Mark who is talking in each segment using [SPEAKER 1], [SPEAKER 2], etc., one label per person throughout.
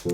[SPEAKER 1] In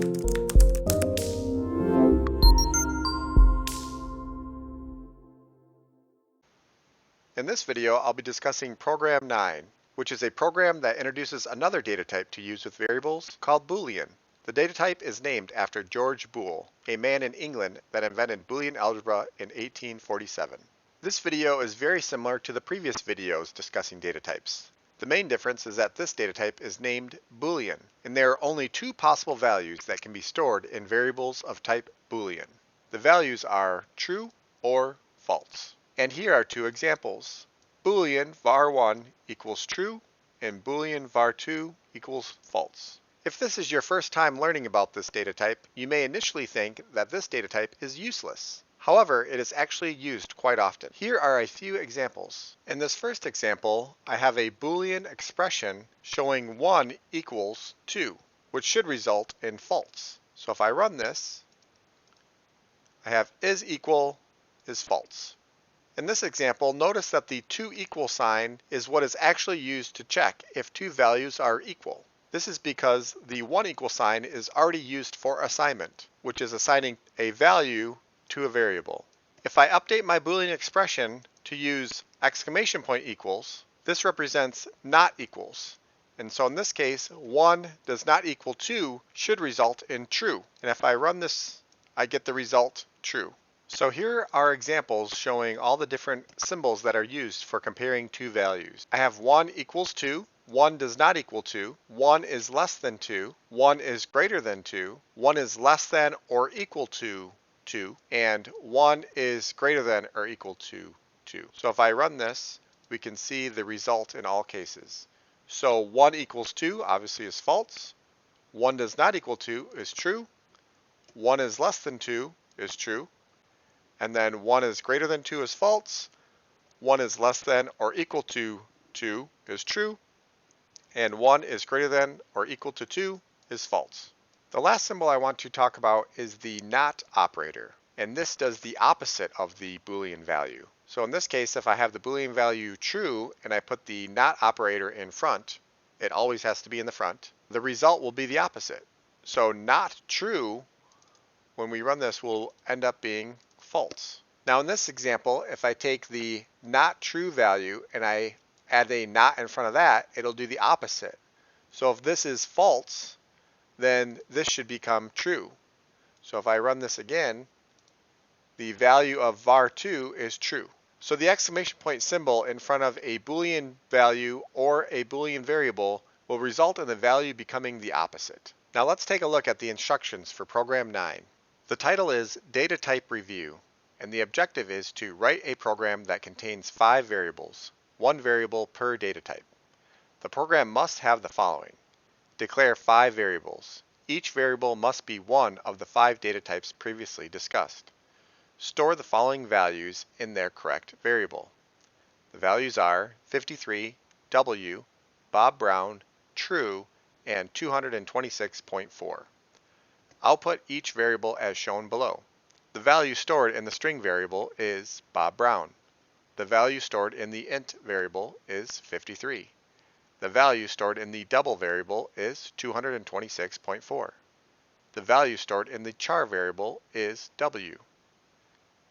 [SPEAKER 1] this video, I'll be discussing Program 9, which is a program that introduces another data type to use with variables called Boolean. The data type is named after George Boole, a man in England that invented Boolean algebra in 1847. This video is very similar to the previous videos discussing data types. The main difference is that this data type is named Boolean, and there are only two possible values that can be stored in variables of type Boolean. The values are true or false. And here are two examples. Boolean var1 equals true and Boolean var2 equals false. If this is your first time learning about this data type, you may initially think that this data type is useless. However, it is actually used quite often. Here are a few examples. In this first example, I have a Boolean expression showing 1 equals 2, which should result in false. So if I run this, I have is equal is false. In this example, notice that the 2 equal sign is what is actually used to check if two values are equal. This is because the 1 equal sign is already used for assignment, which is assigning a value to a variable. If I update my Boolean expression to use exclamation point equals, this represents not equals. And so in this case, 1 does not equal 2 should result in true. And if I run this, I get the result true. So here are examples showing all the different symbols that are used for comparing two values. I have 1 equals 2, 1 does not equal 2, 1 is less than 2, 1 is greater than 2, 1 is less than or equal to 2, and 1 is greater than or equal to 2. So if I run this, we can see the result in all cases. So 1 equals 2 obviously is false, 1 does not equal 2 is true, 1 is less than 2 is true, and then 1 is greater than 2 is false, 1 is less than or equal to 2 is true, and 1 is greater than or equal to 2 is false. The last symbol I want to talk about is the not operator, and this does the opposite of the Boolean value. So in this case, if I have the Boolean value true and I put the not operator in front, it always has to be in the front, the result will be the opposite. So not true, when we run this, will end up being false. Now in this example, if I take the not true value and I add a not in front of that, it'll do the opposite. So if this is false, then this should become true. So if I run this again, the value of var2 is true. So the exclamation point symbol in front of a Boolean value or a Boolean variable will result in the value becoming the opposite. Now let's take a look at the instructions for Program 9. The title is Data Type Review, and the objective is to write a program that contains 5 variables, 1 variable per data type. The program must have the following. Declare 5 variables. Each variable must be one of the 5 data types previously discussed. Store the following values in their correct variable. The values are 53, W, Bob Brown, true, and 226.4. Output each variable as shown below. The value stored in the string variable is Bob Brown. The value stored in the int variable is 53. The value stored in the double variable is 226.4. The value stored in the char variable is W.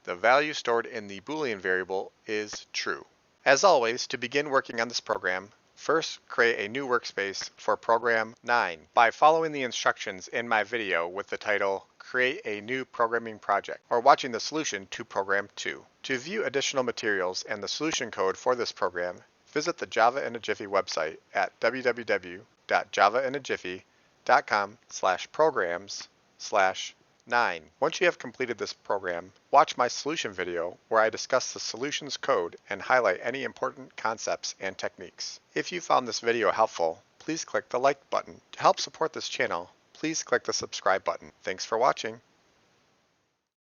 [SPEAKER 1] The value stored in the Boolean variable is true. As always, to begin working on this program, first, create a new workspace for Program 9 by following the instructions in my video with the title Create a New Programming Project, or watching the solution to Program 2. To view additional materials and the solution code for this program, visit the Java in a Jiffy website at www.javainajiffy.com/programs/9. Once you have completed this program, watch my solution video where I discuss the solutions code and highlight any important concepts and techniques. If you found this video helpful, please click the like button. To help support this channel, please click the subscribe button. Thanks for watching.